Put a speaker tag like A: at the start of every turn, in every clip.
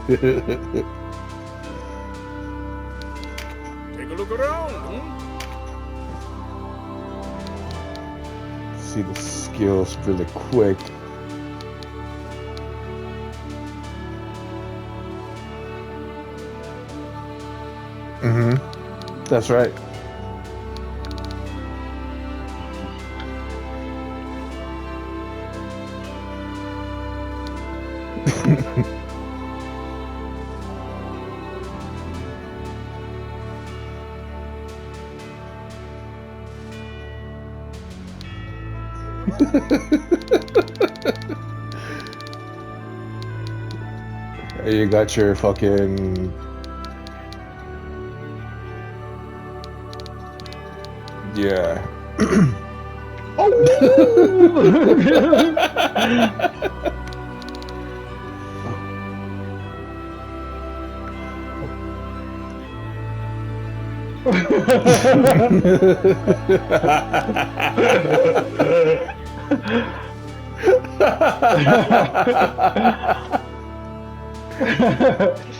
A: Take a look around.
B: See the skills really quick. That's right. You got your fucking... Yeah.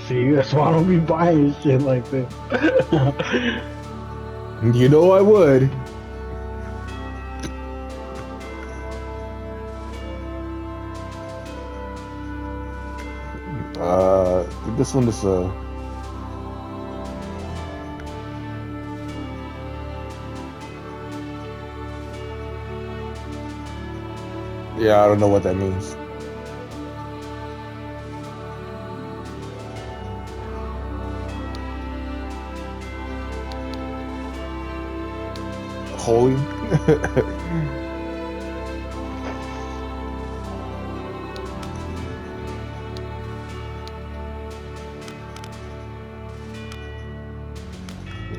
C: See, that's why I don't be buying shit like this.
B: You know I would. This one is yeah, I don't know what that means. Holy.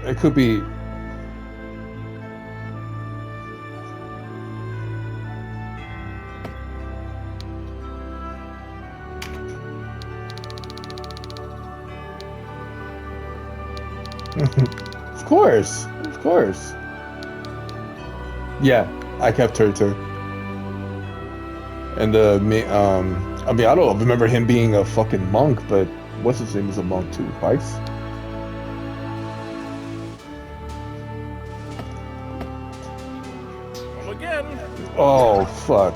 B: It could be. Of course, of course. Yeah, I kept her too. And I mean, I don't remember him being a fucking monk, but what's his name is a monk too, Vice?
A: Come again.
B: Oh fuck.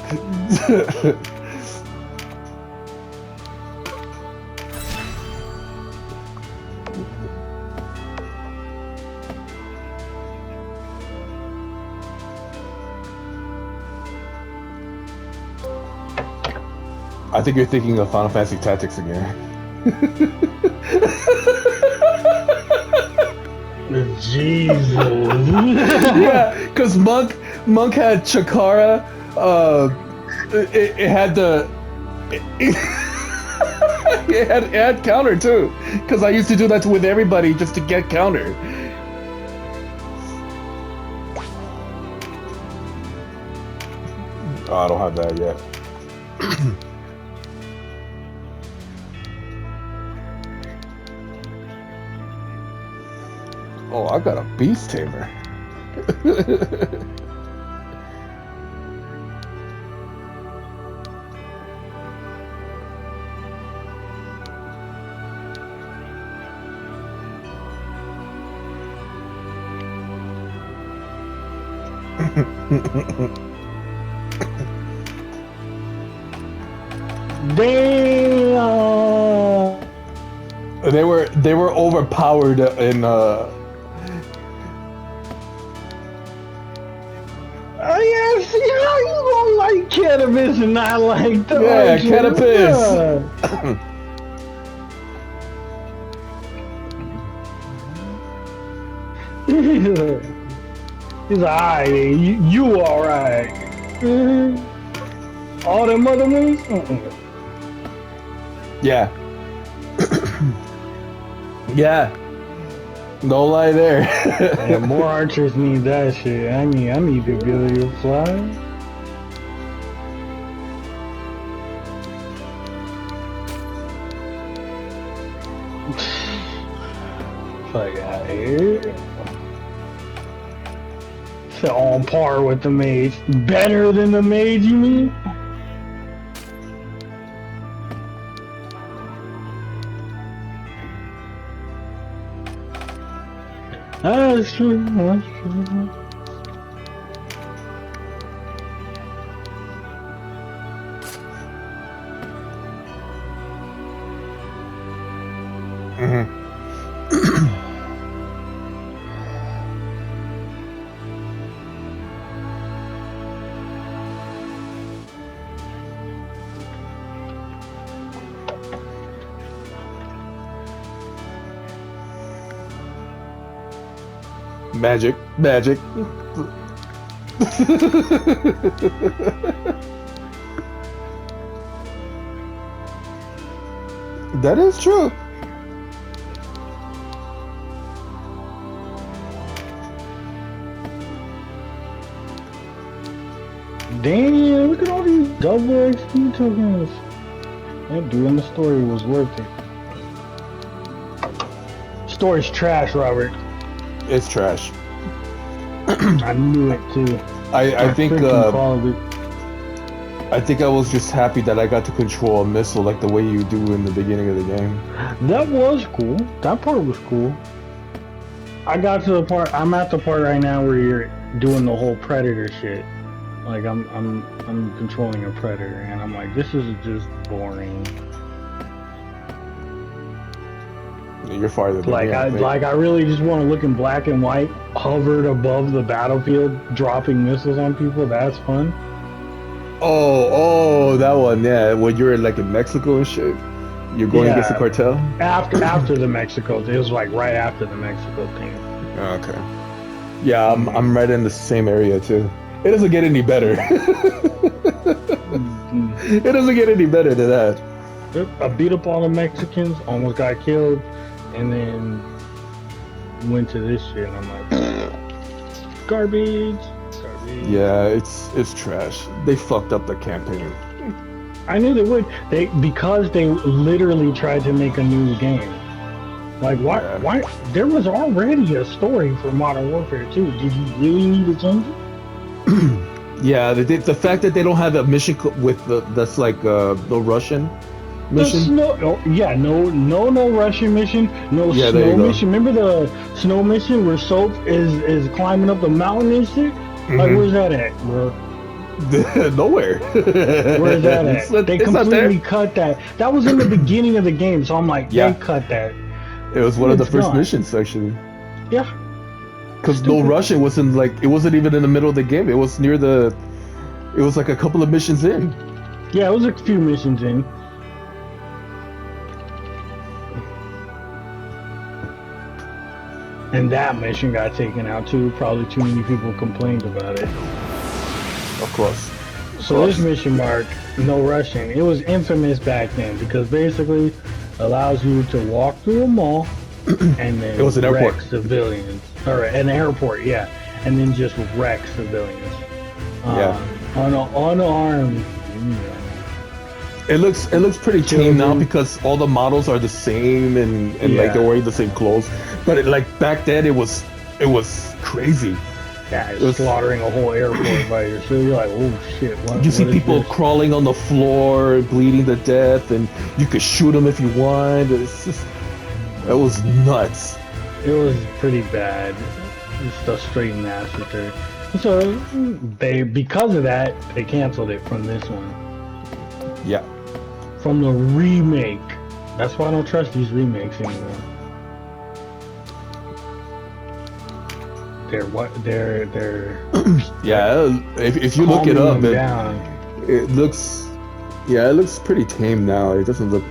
B: I think you're thinking of Final Fantasy Tactics again.
C: Jesus.
B: Yeah, because Monk had Chakara. It had the. It had counter too, because I used to do that with everybody just to get counter. Oh, I don't have that yet. Oh, I got a beast tamer.
C: Damn.
B: They were overpowered in
C: Oh yeah, see how you gonna like cannabis and not like the
B: yeah, cannabis.
C: He's alright, you alright. All them other moves?
B: Yeah. Yeah. No lie there.
C: Yeah, more archers need that shit. I need the ability to fly. Fuck out of here. So on par with the mage. Better than the mage, you mean? That's true. That's true.
B: Magic, magic. That is true.
C: Damn, look at all these double XP tokens. That doing the story was worth it. Story's trash, Robert.
B: It's trash.
C: I knew it too.
B: I think
C: freaking called it.
B: I think I was just happy that I got to control a missile like the way you do in the beginning of the game.
C: That was cool. That part was cool. I got to the part. I'm at the part right now where you're doing the whole predator shit. Like I'm controlling a predator, and I'm like, this is just boring.
B: You're farther than
C: Like
B: me,
C: I really just want to look in black and white, hovered above the battlefield, dropping missiles on people. That's fun.
B: Oh, that one, yeah. When you're like in Mexico and shit, you're going against the cartel.
C: After the Mexico, it was like right after the Mexico thing.
B: Okay. Yeah, I'm right in the same area too. It doesn't get any better. It doesn't get any better than that.
C: I beat up all the Mexicans, almost got killed, and then went to this shit, and I'm like, garbage.
B: Yeah, it's trash. They fucked up the campaign.
C: I knew they would. Because they literally tried to make a new game. Like why?
B: Yeah.
C: Why? There was already a story for Modern Warfare 2. Did you really need to change it?
B: Yeah, the fact that they don't have a mission with that's like the Russian mission.
C: No Russian mission, no snow mission. Remember the snow mission where Soap is climbing up the mountain and shit? Like, where's that at, bro?
B: Nowhere.
C: Where's that at? They completely cut that. That was in the beginning of the game, so I'm like, they cut that.
B: It was one of the first missions, actually.
C: Yeah.
B: Because no Russian wasn't like, it wasn't even in the middle of the game. It was near it was like a couple of missions in.
C: Yeah, it was a few missions in. And that mission got taken out too. Probably too many people complained about it.
B: Of course.
C: So this mission mark, no Russian, it was infamous back then because basically allows you to walk through a mall and then
B: it was an airport.
C: Civilians. Or an airport, yeah. And then just wreck civilians. Unarmed.
B: It looks pretty tame now because all the models are the same and like they're wearing the same clothes. But like back then it was crazy.
C: Yeah, it was slaughtering a whole airport by yourself. So you're like, oh shit.
B: You see people crawling on the floor, bleeding to death, and you could shoot them if you want. It's just, that was nuts.
C: It was pretty bad. Just a straight massacre. So because of that, they canceled it from this one.
B: Yeah.
C: From the remake. That's why I don't trust these remakes anymore. They're
B: yeah, if you look it up, it looks pretty tame now. It doesn't look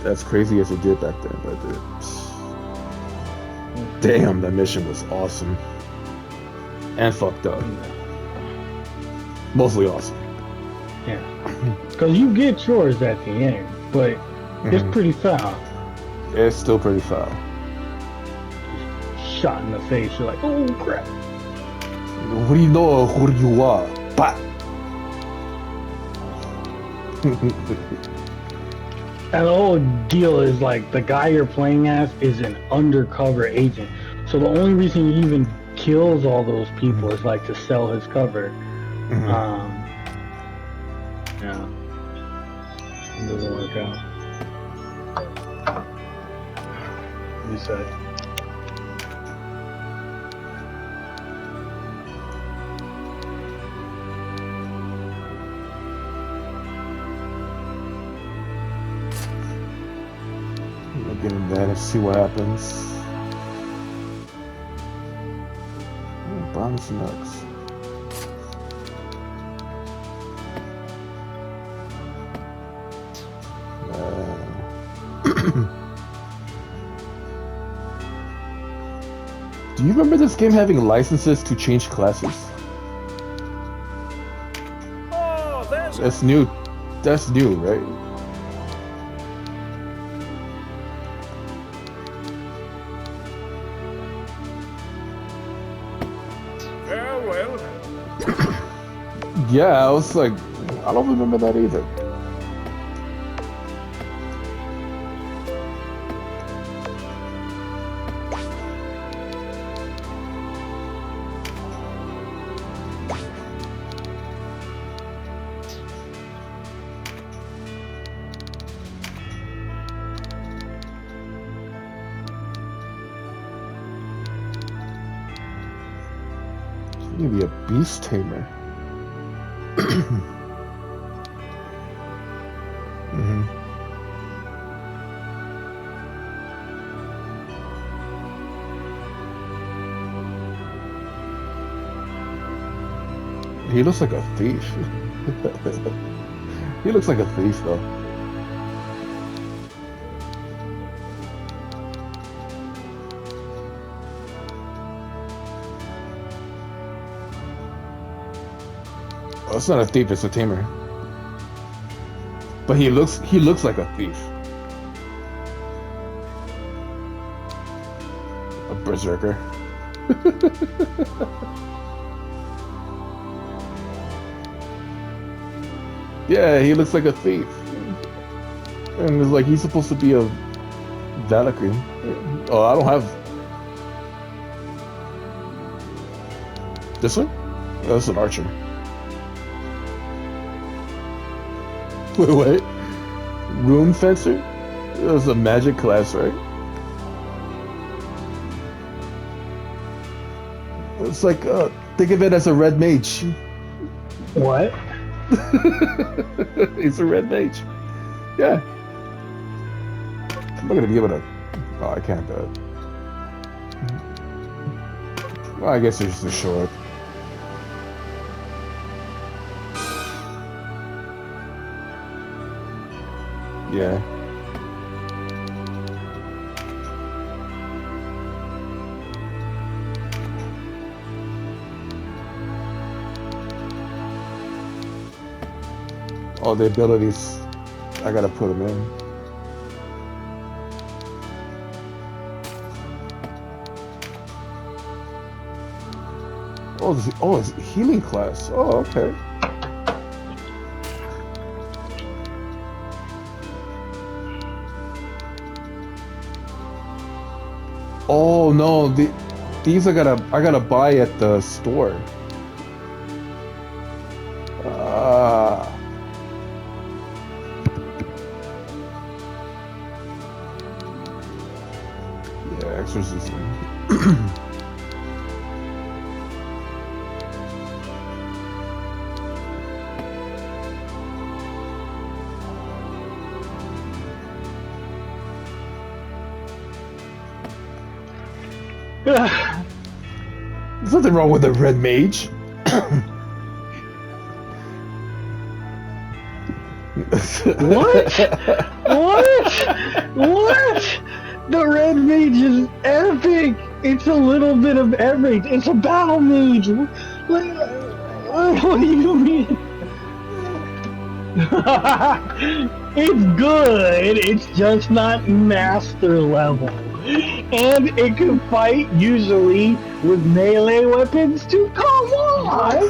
B: as crazy as it did back then, but damn, that mission was awesome and fucked up. Mostly awesome.
C: Yeah, because you get yours at the end, but it's pretty foul.
B: It's still pretty foul.
C: Shot in the face, you're like, oh crap.
B: What do you know who you are? Bah.
C: And the whole deal is like the guy you're playing as is an undercover agent. So the only reason he even kills all those people is like to sell his cover. Yeah. It doesn't work out. Reset.
B: get in that and see what happens. Bombs nuts. Do you remember this game having licenses to change classes?
A: Oh, there's
B: That's new. That's new, right?
A: farewell.
B: Yeah, I was like, I don't remember that either. Maybe a beast tamer. hmm He looks like a thief. He looks like a thief, though. Oh, it's not a thief, it's a tamer. But he looks like a thief. A berserker. Yeah, he looks like a thief. And it's like he's supposed to be a Valkyrie. Oh, I don't have this one? Oh, that's an archer. Wait, what? Rune Fencer? It was a magic class, right? It's like, think of it as a red mage.
C: What?
B: He's a red mage. Yeah. I'm not gonna be able to. Oh, I can't do it. Well, I guess it's just short. Yeah. All the abilities, I gotta put them in. Oh, it's healing class. Oh, okay. Oh no, these I gotta buy at the store. Yeah, exorcism. There's nothing wrong with a red mage.
C: What? What? The red mage is epic. It's a little bit of everything. It's a battle mage. What do you mean? It's good. It's just not master level. And it can fight usually with melee weapons too. Come on!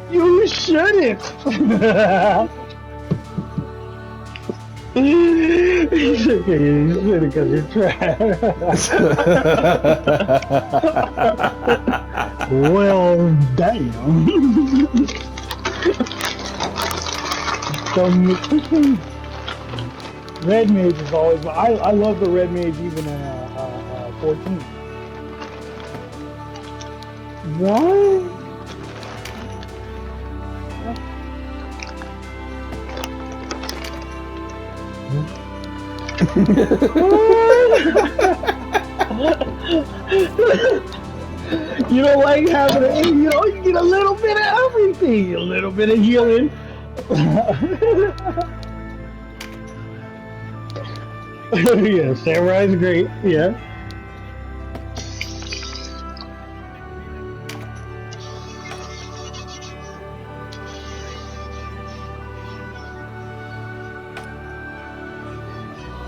C: You shouldn't! He's okay, you shouldn't because you're trash. Well, damn. Red mage is always. I love the red mage even in 14. What? You don't like having a, you know, you get a little bit of everything, a little bit of healing. Yeah, Samurai's great, yeah.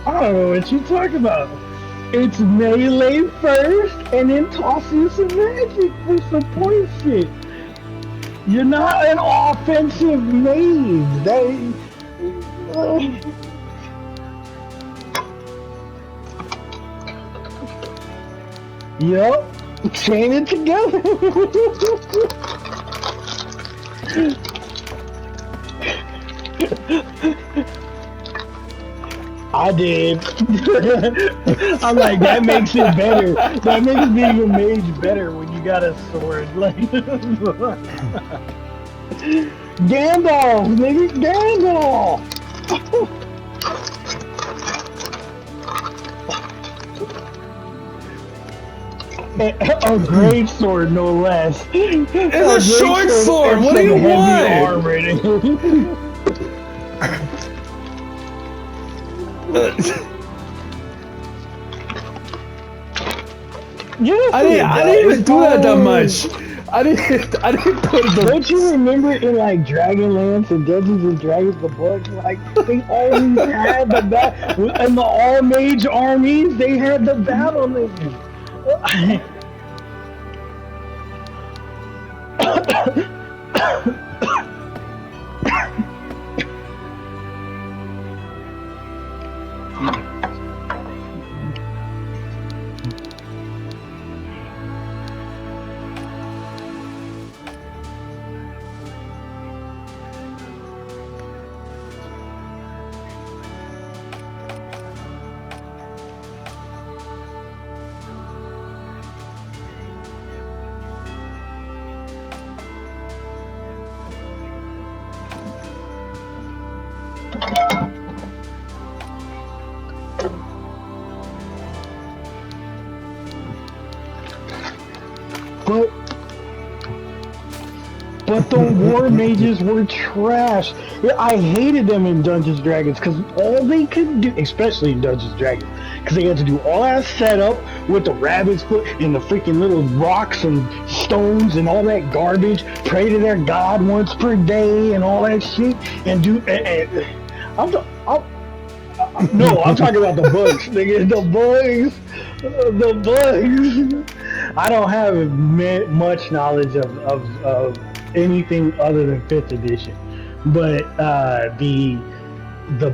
C: I don't know what you talking about. It's melee first, and then toss in some magic for some point shit. You're not an offensive mage. Yep, chain it together. I did. I'm like, that makes it better. That makes being a mage better when you got a sword. Like Gandalf, nigga, Gandalf. A great sword, no less.
B: It's a short sword. What do you want?
C: Yes,
B: I didn't even do that much. I didn't put the.
C: Don't you remember in like Dragonlance and Dungeons and Dragons the book, like they always had the battle and the all mage armies, they had the battle name. But the war mages were trash. I hated them in Dungeons & Dragons because all they could do, especially in Dungeons & Dragons, because they had to do all that setup with the rabbit's foot and the freaking little rocks and stones and all that garbage, pray to their god once per day and all that shit, and do. I'm talking about the books, nigga. The bugs. I don't have much knowledge of anything other than 5th edition, but the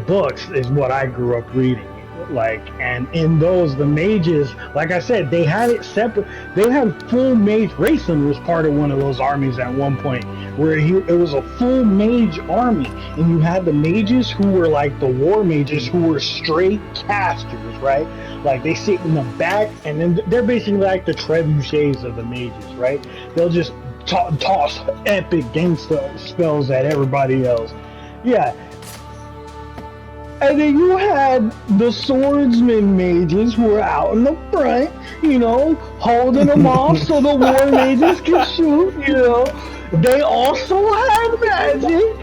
C: books is what I grew up reading. Like, and in those, the mages, like I said, they had it separate. They had full mage. Rayson was part of one of those armies at one point, where it was a full mage army, and you had the mages who were like the war mages, who were straight casters, right? Like they sit in the back, and then they're basically like the trebuchets of the mages, right? They'll just toss epic gangsta spells at everybody else. Yeah. And then you had the swordsman mages who were out in the front, you know, holding them off so the war mages could shoot, you know. They also had magic.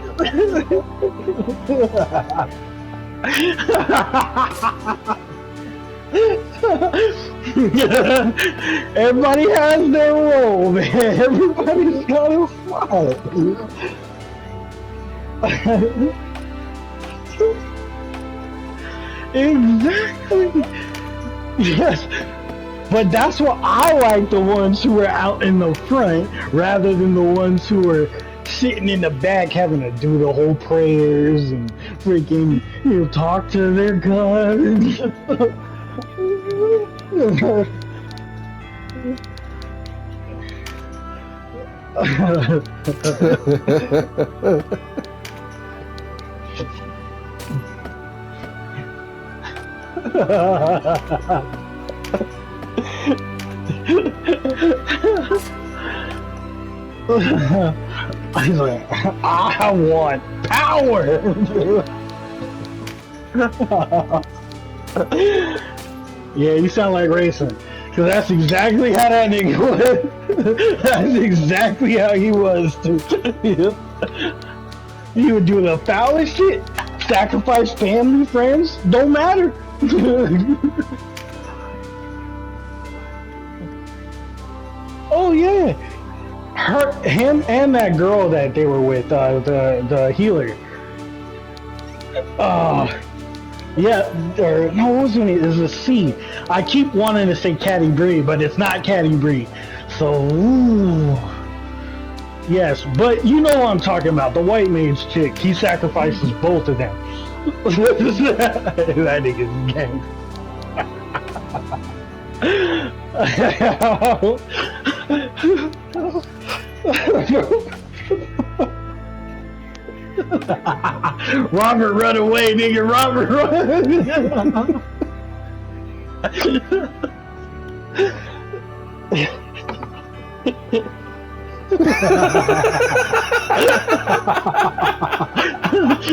C: Everybody has their role, man. Everybody's got a fight. Exactly. Yes. But that's what I like, the ones who are out in the front rather than the ones who are sitting in the back having to do the whole prayers and freaking, you know, talk to their god. He's like, I want power. Yeah, you sound like racing. Cause that's exactly how that nigga was. That's exactly how he was too. He would do the foulest shit, sacrifice family, friends, don't matter. Oh yeah, him, and that girl that they were with, the healer. Yeah, or no, what was it? It was a C. I keep wanting to say Caddy Bree, but it's not Caddy Bree. So, ooh. Yes, but you know what I'm talking about. The white mage chick. He sacrifices both of them. That nigga's gang. Robert, run away, nigga. Robert, run.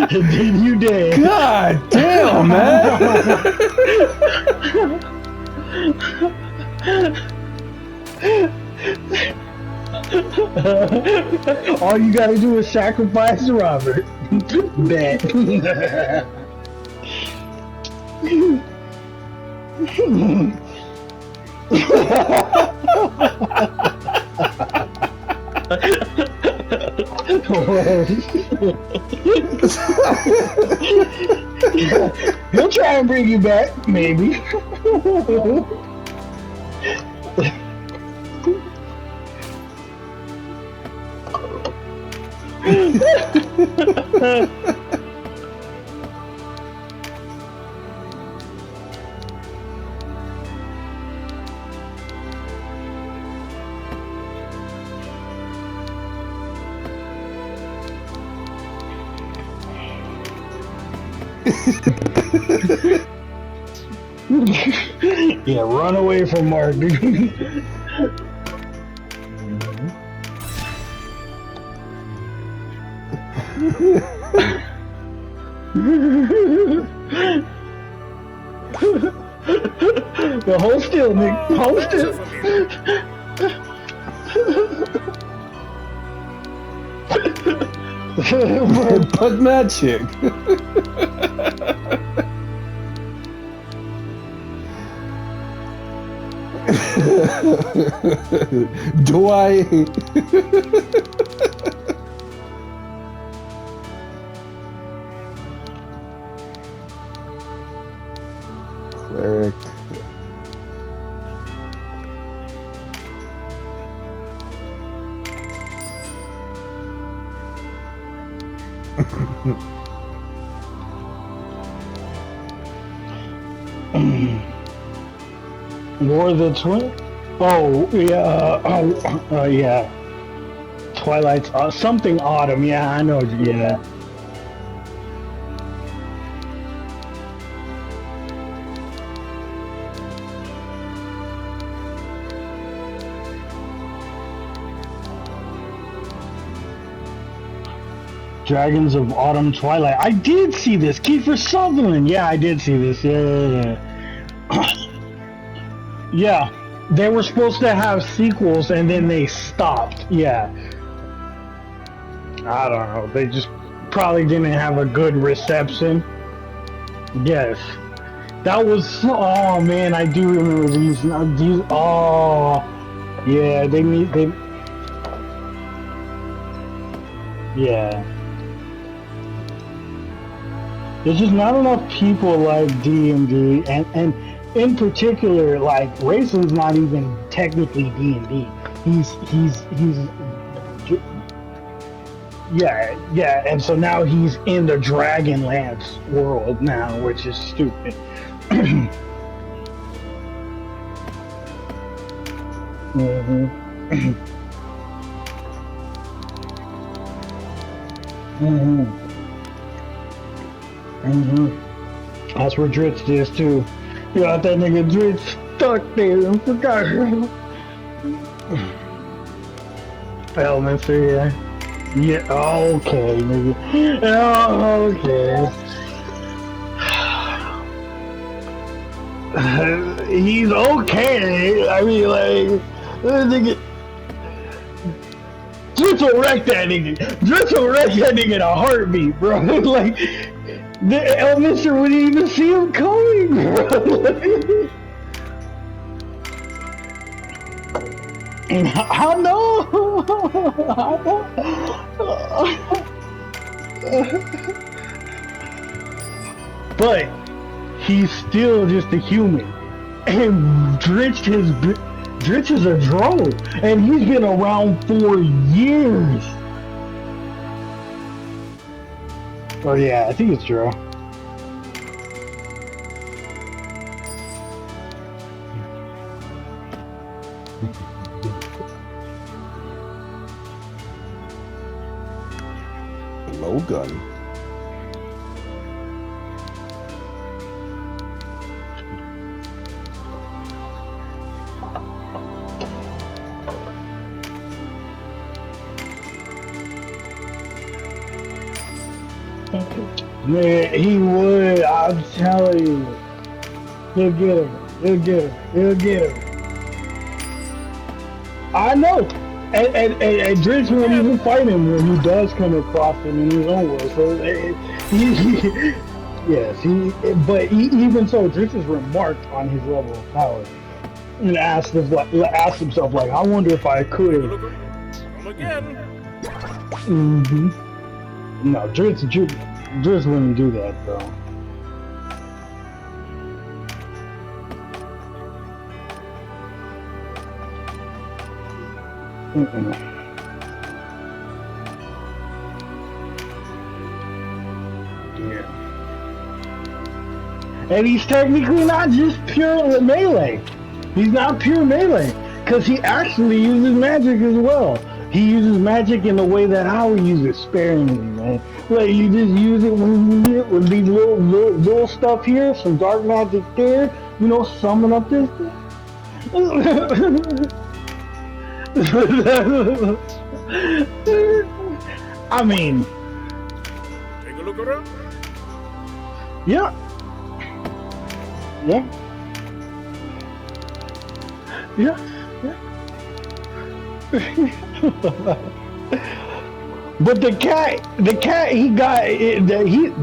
C: Did you dare?
B: God damn, man!
C: All you gotta do is sacrifice Robert. Bet. He'll try and bring you back, maybe. Yeah, run away from Mark. The hold still, Nick. Hold still.
B: Bug magic. Do I? Cleric.
C: War of the Twin? Oh, yeah. Yeah. Twilight's something autumn. Yeah, I know. Yeah. Dragons of Autumn Twilight. I did see this. Kiefer Sutherland. Yeah, I did see this. Yeah. Yeah. They were supposed to have sequels and then they stopped. Yeah. I don't know. They just probably didn't have a good reception. Yes. That was, oh man, I do remember these. Oh, yeah, yeah. There's just not enough people like D&D, and in particular, like, Rayson's not even technically D&D. He's yeah, and so now he's in the Dragonlance world now, which is stupid. That's where Dritz is too. You got that nigga Dritz stuck there. I forgot her. Elminster, yeah. Yeah, okay, nigga. Oh, okay. He's okay. I mean, like, nigga, Dritz will wreck that nigga. Dritz will wreck that nigga in a heartbeat, bro. Like, the Elminster wouldn't even see him coming, bro. And I know. But he's still just a human. And Dritz is a drone. And he's been around for years. Oh yeah, I think it's Dro.
B: Low gun.
C: Man, he would. I'm telling you. He'll get him. He'll get him. He'll get him. I know. And Dritz won't even fight him when he does come across him in his own world. So but even so, Dritz has remarked on his level of power and asked himself, like, I wonder if I could.
A: Come again.
C: Mm-hmm. No, Dritz wouldn't do that, though. Yeah. And he's technically not just pure melee. He's not pure melee, because he actually uses magic as well. He uses magic in the way that I would use it, sparingly, man. Like, you just use it when you need it with these little stuff here, some dark magic there, you know, summon up this thing. I mean,
A: Take a look around.
C: yeah. Yeah. Yeah. But the cat he got,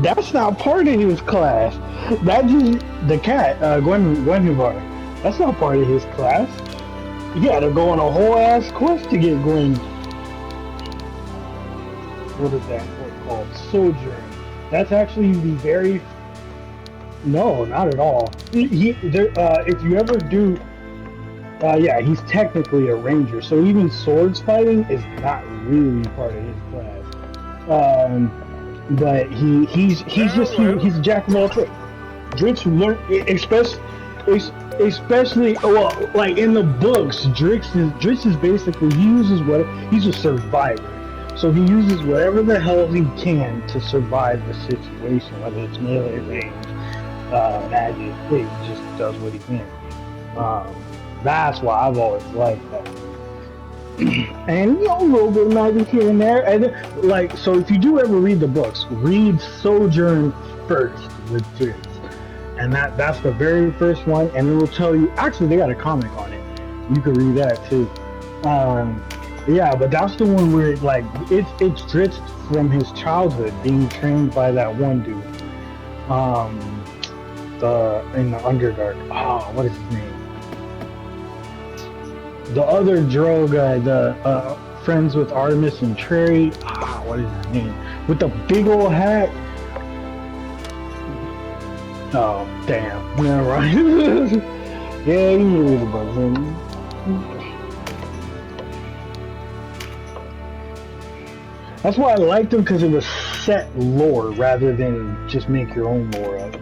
C: that's not part of his class. That just, the cat, Gwenhivar, that's not part of his class. You gotta go on a whole ass quest to get Gwen. What is that word called? Sojourn. That's actually the very, no, not at all. If you ever do, yeah, he's technically a ranger, so even swords fighting is not really part of his class. But he's a jack of all trades. Dritz learned, especially well, like in the books, Dritz is basically, he's a survivor. So he uses whatever the hell he can to survive the situation, whether it's melee, range, magic, he just does what he can. That's why I've always liked that. And you know, a little bit of magic here and there. And like, so if you do ever read the books, read Sojourn first with Dritz. And that's the very first one, and it will tell you, actually they got a comic on it. You can read that too. Yeah, but that's the one where like it's Dritz from his childhood being trained by that one dude. In the Underdark. Oh, what is his name? The other Dro guy, the friends with Artemis and Trey. What is his name? With the big old hat. Oh, damn. Yeah, right. Yeah, you can read about him. That's why I liked him, because it was set lore rather than just make your own lore out of it.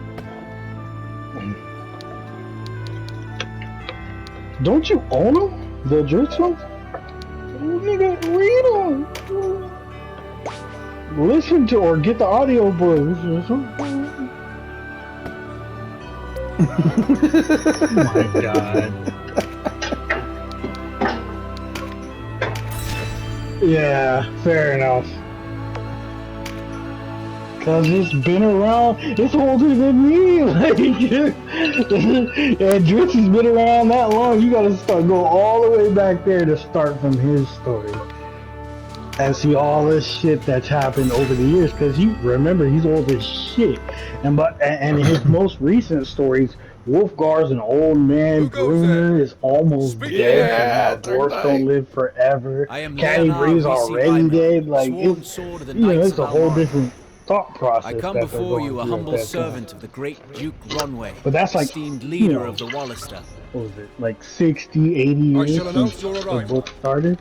C: Don't you own them? The Dritz ones? Nigga, read them. Listen to or get the audio book. Oh my god. Yeah, fair enough. Cause it's been around, it's older than me, like, and Dritz has been around that long, you gotta go all the way back there to start from his story. And see all this shit that's happened over the years, cause remember, he's old as shit. And his most recent stories, Wolfgar's an old man, Bruner is almost dead, cause now dwarfs don't live forever. Caddy Bree's already dead, like, it's a whole different thought process.
D: I come before you a humble servant of the great Duke Ronway,
C: but that's like,
D: esteemed leader of the Wallister.
C: What was it, like 60, 80 years since the book started?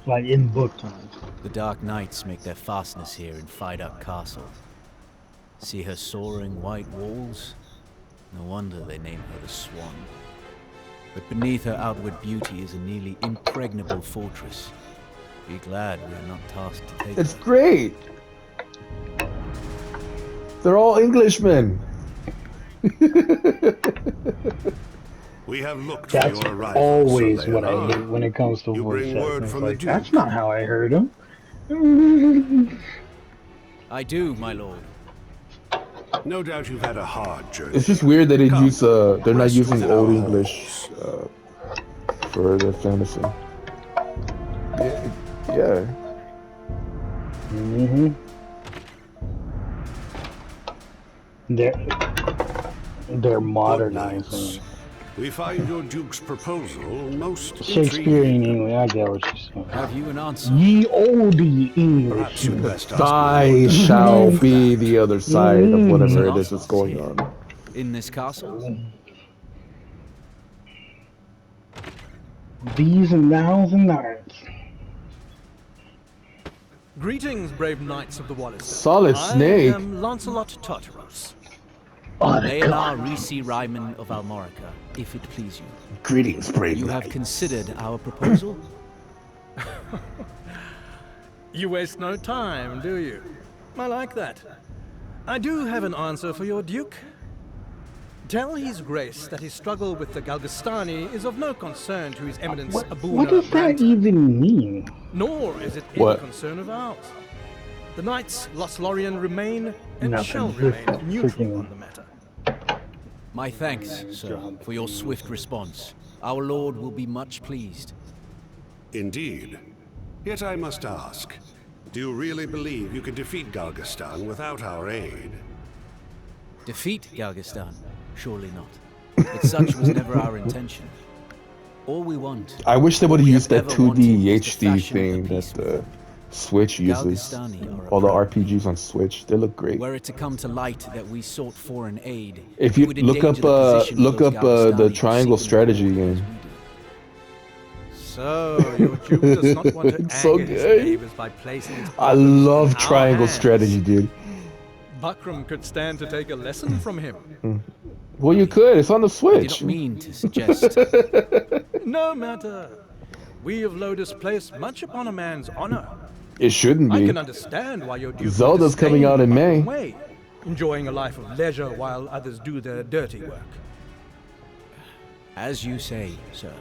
C: Like in book time.
D: The Dark Knights make their fastness here in Fiduck Castle. See her soaring white walls? No wonder they name her the Swan. But beneath her outward beauty is a nearly impregnable fortress. Be glad we are not tasked to take
B: It's
D: her.
B: great. They're all Englishmen.
E: We have looked
C: That's
E: for your arrival.
C: always
E: so
C: what I hate when it comes to
E: You
C: voice
E: bring word
C: acting.
E: from
C: Like,
E: the
C: that's
E: Duke.
C: not how I heard him.
D: I do, my lord.
E: No doubt you've had a hard journey.
B: It's just weird that they
E: Come,
B: use they're not
E: rest
B: using
E: within
B: Old
E: our
B: English for their fantasy. Yeah.
C: Mm-hmm. They're modernizing.
E: We find your Duke's proposal most
C: Shakespearean
E: intriguing.
C: English, I get what you're saying.
D: Have you an answer?
C: Ye olde English.
E: Perhaps you best ask
B: I shall be the other side of whatever it is that's going on.
D: In this castle?
C: These and nows and nines.
F: Greetings, brave knights of the Wallister.
B: Solid snake.
F: I am Lancelot Tartarus.
C: Oh, the
D: Leonar
C: God.
D: Risi Ryman of Almorica, if it please you.
B: Greetings, brave
D: You have
B: knight.
D: considered our proposal?
F: You waste no time, do you? I like that. I do have an answer for your Duke. Tell His Grace that his struggle with the Galgastani is of no concern to His Eminence Abuna
C: What does that
F: Branton,
C: even mean?
F: nor is it
B: What?
F: any concern of ours. The Knights Lothlorien remain and
C: Nothing.
F: shall remain neutral
C: Freaking-
F: on the matter.
D: My thanks, sir, for your swift response. Our lord will be much pleased.
E: Indeed. Yet I must ask, do you really believe you can defeat Galgastan without our aid?
D: Defeat Galgastan? Surely not. But such was never our intention. All we want...
B: I wish they would have
D: all we
B: used
D: have
B: that
D: ever wanted
B: 2D
D: is to
B: HD
D: fashion
B: thing
D: a
B: that
D: peace
B: the Switch uses.
D: Galgastani are a
B: All the
D: problem.
B: RPGs on Switch, they look great.
D: Were it to come to light that we sought foreign aid,
B: If
D: we
B: you
D: would
B: look up
D: endanger the position of
B: look
D: those
B: up the
D: Galgastani who
B: triangle
D: seek
B: strategy
D: them as
B: game.
D: we do.
F: So, your Duke does not want to
B: It's so
F: anger his
B: good.
F: neighbors by placing his
B: I
F: problems in
B: love
F: our
B: triangle
F: hands.
B: strategy, dude.
F: Buckram could stand to take a lesson from him.
B: Well, you could. It's on the
D: I did
B: Switch.
D: not mean to suggest...
F: No matter. We of Lodus place much upon a man's honor.
B: It shouldn't
F: I
B: be.
F: can understand why your Duke would
B: Zelda's coming
F: disdain
B: out in May.
F: Buckram Way, enjoying a life of leisure while others do their dirty work.
D: As you say, sir.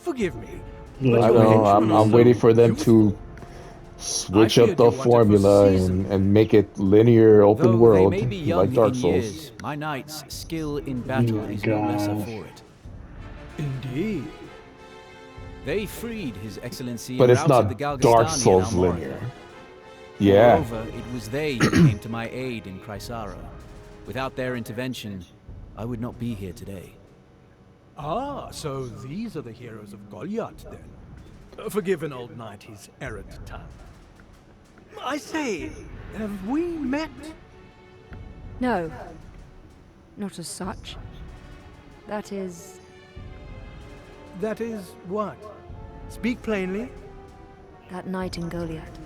F: Forgive me.
C: Yeah,
B: I
F: your
B: know.
F: henchmen are
B: I'm
F: so
B: waiting for them
F: youthful.
B: to switch
F: I
B: up
F: feared
B: the
F: you wanted to
B: formula
F: season.
B: and make it linear open
D: Though
B: world
D: they may be young
B: like Dark
D: in
B: Souls.
D: years, my knight's skill in battle
C: my
D: is no lesser
C: God.
D: for it.
F: Indeed.
D: They freed His Excellency
B: But
D: and
B: it's
D: routed
B: not
D: the Galgastani
B: Dark
D: in
B: Souls
D: Almorica.
B: linear. Yeah.
D: Moreover, it was they who came to my aid in Chrysara. Without their intervention, I would not be here today.
F: Ah, so these are the heroes of Goliath, then. Forgive an old knight his errant tongue. I say, have we met?
G: No, not as such. That is...
F: That is what? Speak plainly.
G: that night in Goliath.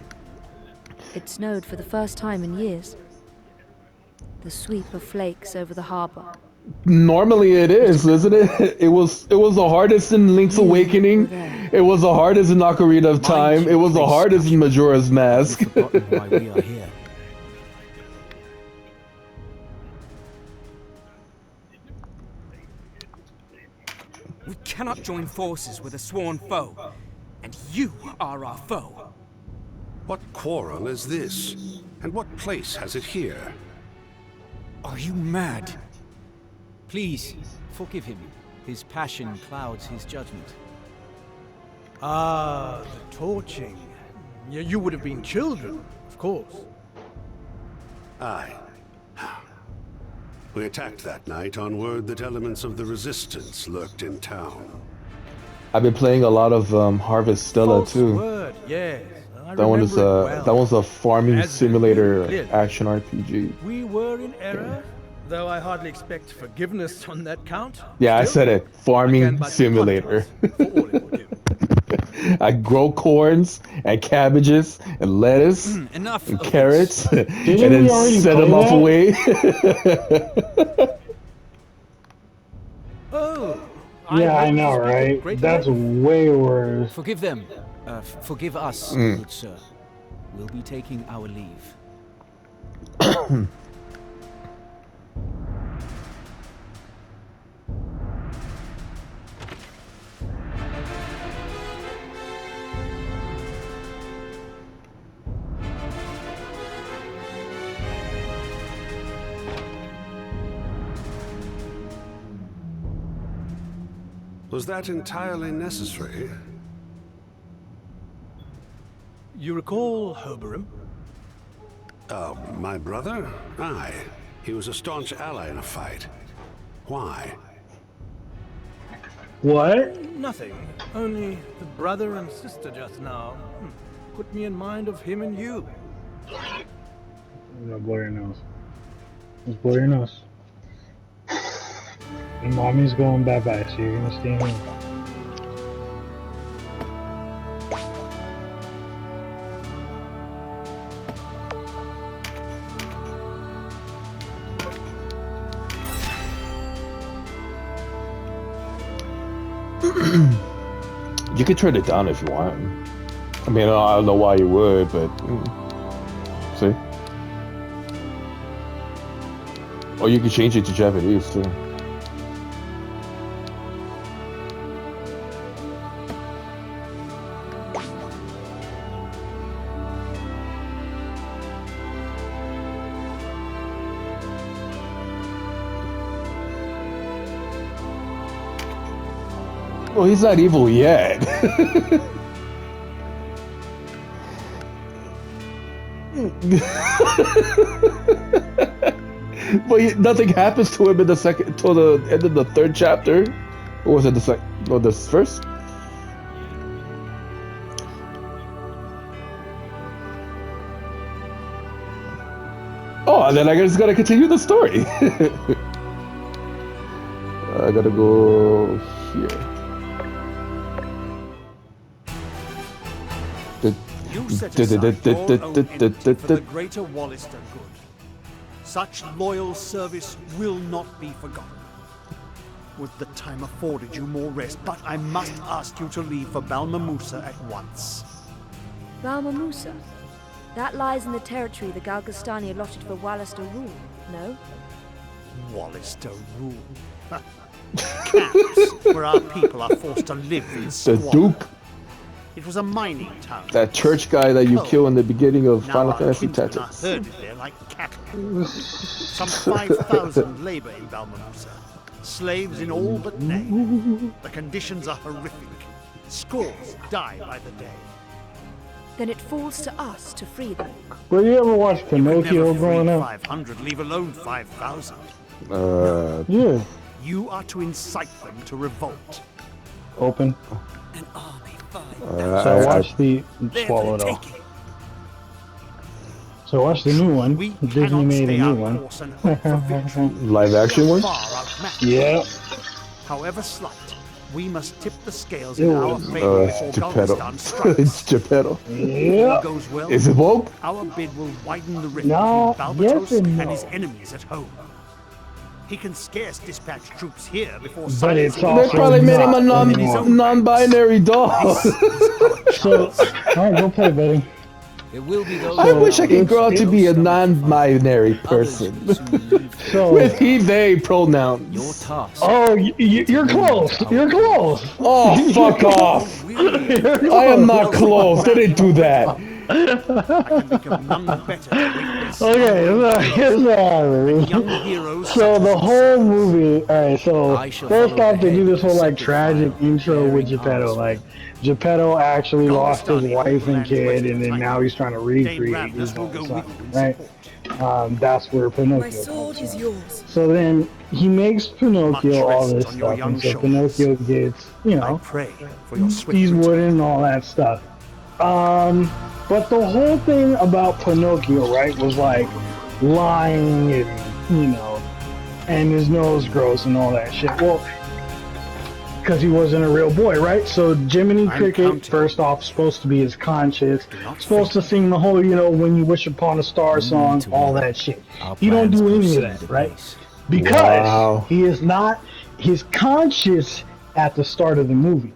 G: It snowed for the first time in years. The sweep of flakes over the harbor.
B: Normally it is, isn't it? It was the hardest in Link's Awakening. It was the hardest in Ocarina of Time. It was the hardest in Majora's Mask.
D: Have you forgotten why we are here?
H: We cannot join forces with a sworn foe, and you are our foe.
E: What quarrel is this? And what place has it here?
D: Are you mad? Please, forgive him. His passion clouds his judgment.
F: Ah, the torching. You would have been children, of course.
E: Aye. We attacked that night on word that elements of the resistance lurked in town.
B: I've been playing a lot of Harvest Stella
F: False
B: too.
F: word, yes. I
B: That one is
F: remember it well.
B: that one's a farming
F: As
B: simulator
F: clearly.
B: action RPG.
F: We were in error, though I hardly expect forgiveness on that count.
B: Yeah, I
F: Still,
B: said it.
F: I can
B: Farming
F: but
B: simulator.
F: apologize for all it would do.
B: I grow corns and cabbages and lettuce
D: Enough
B: and
D: of
B: carrots and
C: we
B: then
C: already
B: set
C: play
B: them off
C: that?
B: away.
F: Oh.
C: Yeah, I
F: hope
C: know,
F: to speak
C: right?
F: greatly.
C: That's way worse.
D: Forgive them. Forgive us, good sir. We'll be taking our leave.
E: Was that entirely necessary?
F: You recall Hoberim?
E: My brother? Aye. He was a staunch ally in a fight. Why?
C: What?
F: Nothing. Only the brother and sister just now. Put me in mind of him and you.
C: I'm gonna blow your nose. Just blow your nose. And mommy's going bye-bye, so you're gonna stay here.
B: You could turn it down if you want. I mean, I don't know why you would, but see. Or you could change it to Japanese too. Well, he's not evil yet. But nothing happens to him in the second, till the end of the third chapter. Or was it the second? No, the first. Oh, and then I just gotta continue the story. I gotta go here.
I: You set aside your own entity for the greater Wallister good. Such loyal service will not be forgotten. Would the time afforded you more rest, but I must ask you to leave for Balmamusa at once.
G: Balmamusa? That lies in the territory the Galgastani allotted for Wallister rule, no?
I: Wallister rule. Camps where our people are forced to live in
B: The
I: squalor.
B: Duke,
I: It was a mining town.
B: that church guy that you kill in the beginning of
I: Now
B: Final
I: our
B: Fantasy
I: kinsmen are
B: Tactics.
I: herded there like cattle. Some 5,000 labor in Balmamusa. Slaves in all but name. The conditions are horrific. Scores die by the day.
G: Then it falls to us to free them.
C: Bro, you ever watch
I: Never
C: Pinocchio
I: free
C: growing up?
I: 500, leave alone 5,000.
C: Yeah.
I: You are to incite them to revolt.
C: Open.
I: An army
C: So I watched the
I: There
C: swallow
I: for
C: it
I: the
C: all.
I: taking.
C: So I watched the new one.
I: We
C: Disney
I: cannot
C: made a
I: stay
C: new
I: our
C: one.
I: course and hope for victory.
B: Live action
I: We are
B: one?
I: far outmatched.
C: Yeah.
I: However slight, we must tip the scales
C: It
I: in our
C: was,
I: favor
B: It's
I: before
B: Geppetto.
I: Galveston
B: It's
I: strikes.
B: Geppetto.
I: If
C: Yeah.
I: all goes well,
B: Is it woke?
I: our bid will widen the rift
C: No,
I: between
C: yes
I: Balbatos
C: and
I: and his
C: no.
I: enemies at home. He can scarce dispatch troops here before
C: But
I: silencing
C: it's
I: the
C: also
B: They probably made him a
C: not anymore.
B: non-binary dog.
C: So, alright, go play, buddy.
D: There will be those.
B: I wish I could
C: It's-
B: grow up to be a
D: it's-
B: non-binary
D: Others
B: person
D: will soon leave.
C: So,
B: with he/they
D: Your
B: pronouns.
D: task.
C: oh, you're close. You're close.
B: Oh, fuck off!
C: You're
B: I am
C: close.
B: not close. They didn't do that.
I: I can think of none better to witness
C: Okay, so here's what happened.
I: young heroes.
C: So the whole movie, alright, so
D: I shall
C: first
D: follow
C: off they do
D: ahead
C: this whole like
D: separate
C: tragic
D: file,
C: intro with
D: bearing
C: Geppetto,
D: arms
C: like
D: with
C: Geppetto actually lost his
I: Galgastani
C: wife and
I: landed
C: kid
I: west
C: and
I: of
C: then
I: Titan.
C: now he's trying to
I: Dame
C: recreate his
I: Ravnus will
C: own
I: go
C: son,
I: with you in
C: right?
I: support.
C: That's where Pinocchio
H: My sword
C: comes
H: is
C: from.
H: yours.
C: So then he makes Pinocchio
I: Much
C: all
I: rest
C: this
I: on your
C: stuff,
I: young
C: and so
I: shoulders.
C: Pinocchio gets, you
I: I
C: know,
I: pray for your swift
C: he's
I: return.
C: wooden and all that stuff. But the whole thing about Pinocchio, right, was like lying and, you know, and his nose grows and all that shit. Well, because he wasn't a real boy, right? So Jiminy Cricket,
I: counting.
C: first off, supposed to be his conscience,
I: not
C: supposed to sing the whole, you know, "When You Wish Upon a Star" song,
D: to
C: all
D: win.
C: that shit.
D: Our
C: He don't
D: plans
C: do any of
D: proceed
C: that,
D: apace.
C: right? Because
B: Wow.
C: he is not his conscious at the start of the movie.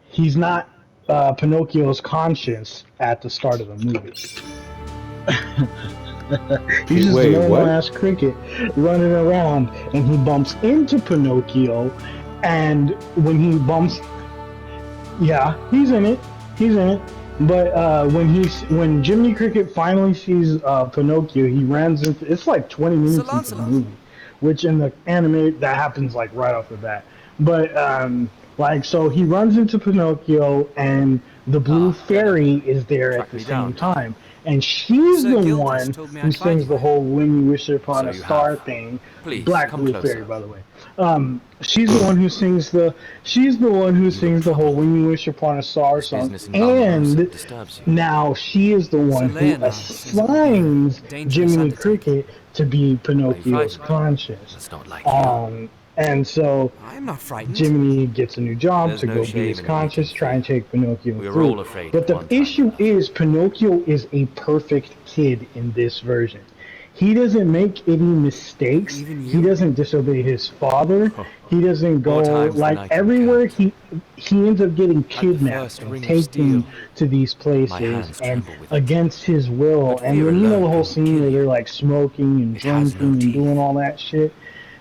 C: He's not Pinocchio's conscience at the start of the movie. He's just
B: Wait,
C: a normal
B: what?
C: ass cricket running around, and he bumps into Pinocchio. And when he bumps, yeah, he's in it. He's in it. But when Jiminy Cricket finally sees Pinocchio, he runs into. It's like 20 minutes into the movie, which in the anime that happens like right off the bat. But like so, he runs into Pinocchio, and the blue fairy is there at the same time. And she's
J: Sir
C: the
J: Gildas
C: one
J: told me
C: who
J: I'd find
C: sings
J: you.
C: the whole "When You Wish Upon
J: So
C: a
J: you
C: Star"
J: have.
C: thing.
J: Please,
C: Black
J: come
C: blue
J: closer.
C: fairy, by the way. She's the one who sings the. She's the one who sings the whole "When You Wish Upon a Star"
J: This
C: song,
J: business in Valdemosa
C: and
J: disturbs you.
C: now she is the one who
J: Leonard says it will be a
C: assigns
J: dangerous
C: Jiminy
J: undertaking.
C: Cricket to be Pinocchio's
J: frightened?
C: conscience.
J: That's not like you.
C: And so
J: I am not frightened.
C: Jiminy gets a new job
J: There's
C: to
J: no
C: go be
J: shame
C: his
J: in
C: conscience,
J: admitting
C: try and take Pinocchio
J: We were
C: through.
J: all afraid
C: But
J: at
C: the
J: one time or
C: issue
J: another.
C: is Pinocchio is a perfect kid in this version. He doesn't make any mistakes.
J: Even you?
C: He doesn't disobey his father. He doesn't go
J: More times than I
C: like
J: can
C: everywhere.
J: count.
C: He ends up getting
J: the
C: kidnapped
J: first
C: and
J: ring of
C: taken
J: steel,
C: to these
J: my
C: places
J: hands
C: and
J: tremble with it.
C: against his will.
J: But
C: And
J: fear
C: then you know
J: alone
C: the whole
J: cannot
C: scene
J: kill
C: where
J: you.
C: they're like smoking and
J: It has
C: drinking
J: no
C: and doing
J: teeth.
C: all that shit.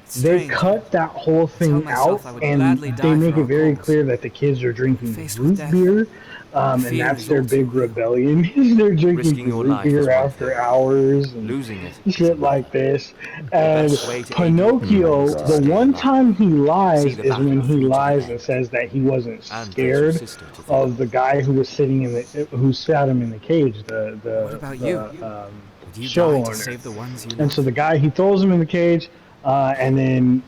J: It's
C: They
J: strange.
C: cut that whole thing
J: myself
C: out,
J: I would
C: and
J: gladly
C: they
J: die
C: make
J: for
C: it
J: our
C: very
J: cause.
C: clear that the kids are drinking
J: Faced with
C: root
J: death,
C: beer, and
J: fear
C: that's
J: is
C: their
J: also
C: big
J: real.
C: rebellion. Is they're drinking
J: Risking your
C: root
J: life is
C: beer
J: one
C: after
J: thing.
C: hours and
J: Losing it is
C: shit
J: another.
C: like this. And
J: best way to aid your
C: Pinocchio,
J: friends to
C: the
J: stay
C: one
J: alive.
C: time he
J: See
C: lies
J: the
C: is
J: battle
C: when he
J: through to the
C: lies
J: end.
C: and says that he wasn't
J: And raise your
C: scared
J: sister to think.
C: of the guy who was sitting in the who sat him in the cage,
J: What about you? Would you
C: show
J: die
C: owner.
J: to save the ones you
C: And
J: love?
C: so the guy, he throws him in the cage, and then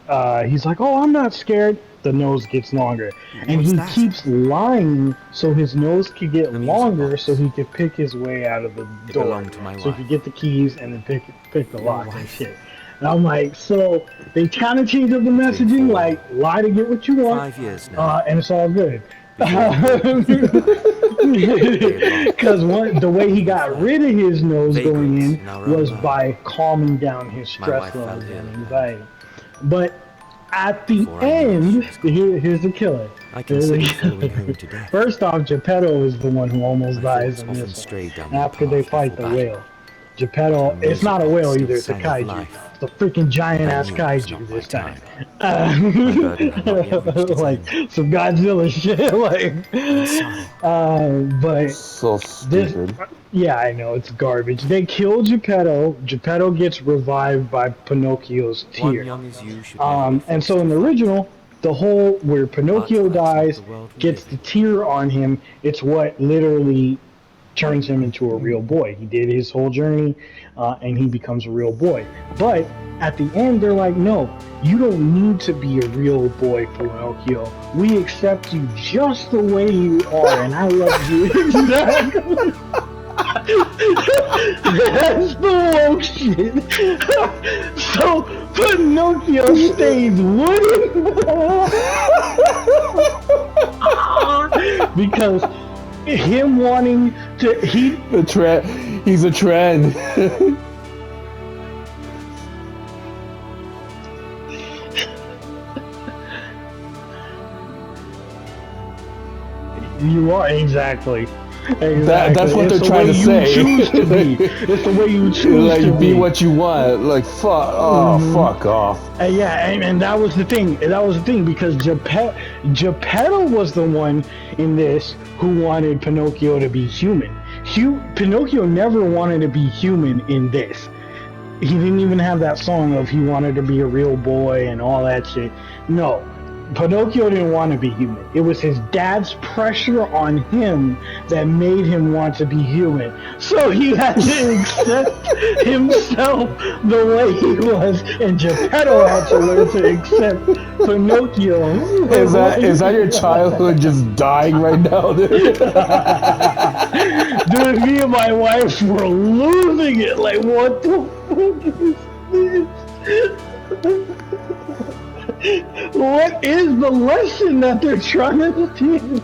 C: he's like, "Oh, I'm not scared." The nose gets longer, and
J: What's
C: he
J: that?
C: keeps lying so his nose could get
J: The music
C: longer,
J: box.
C: so he could pick his way out of the
J: It
C: door.
J: belonged to my
C: So he
J: wife.
C: could get the keys and then pick the
J: Your
C: lock and
J: wife?
C: shit. And I'm like, so they kind of changed up the messaging,
J: four-
C: like lie to get what you want,
J: 5 years now.
C: and it's all good.
J: They
C: Because the way he got rid of his nose
J: Vagrant
C: going in
J: in our own
C: was
J: land.
C: by calming down his
J: My
C: stress
J: wife fell
C: levels
J: ill
C: and
J: and
C: anxiety. But at the
J: Before I knew it,
C: end,
J: she was gone.
C: here's the killer.
J: I
C: Here's the
J: considered following
C: killer.
J: her to death.
C: First off, Geppetto is the one who almost
J: My
C: dies
J: thoughts
C: in
J: often
C: this
J: strayed
C: one.
J: down that
C: After they
J: path
C: fight the
J: before battle.
C: whale. Geppetto,
J: But the
C: it's not a
J: music
C: whale
J: box
C: either, it's a
J: still sang of
C: kaiju.
J: life.
C: It's a freaking giant
J: I
C: ass
J: knew it was
C: kaiju
J: not my
C: this time.
J: burden had not yet reached its
C: Like
J: end.
C: some Godzilla shit. But
B: So
C: this,
B: stupid.
C: yeah, I know it's garbage. They kill Geppetto. Geppetto gets revived by Pinocchio's
J: One
C: tear.
J: young as you should never be
C: And
J: forced
C: so in
J: to
C: the
J: fight.
C: original, the whole where Pinocchio
J: But that's not
C: dies,
J: the world we
C: gets
J: live
C: the
J: in.
C: tear on him. It's what literally turns him into a real boy. He did his whole journey, and he becomes a real boy. But at the end, they're like, no, you don't need to be a real boy, Pinocchio. We accept you just the way you are, and I love you exactly. That's the woke shit. So Pinocchio stays wooden because him wanting to
B: He's a trend.
C: you are exactly. Exactly.
B: That's what
C: It's
B: they're
C: the
B: trying
C: way
B: to
C: you
B: say.
C: choose to be. It's the way you choose to
B: Like, be what you want. Like, fuck. Oh, fuck off.
C: And yeah, and that was the thing. That was the thing because Geppetto was the one in this who wanted Pinocchio to be human. Pinocchio never wanted to be human in this. He didn't even have that song of he wanted to be a real boy and all that shit. No, Pinocchio didn't want to be human. It was his dad's pressure on him that made him want to be human. So he had to accept himself the way he was, and Geppetto had to learn to accept Pinocchio.
B: Is that your childhood just dying right now, dude?
C: Dude, me and my wife were losing it. Like, what the fuck is this? What is the lesson that they're trying to teach?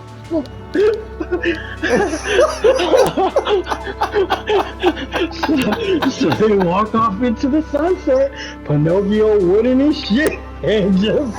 C: So they walk off into the sunset. Pinocchio wooden his shit and just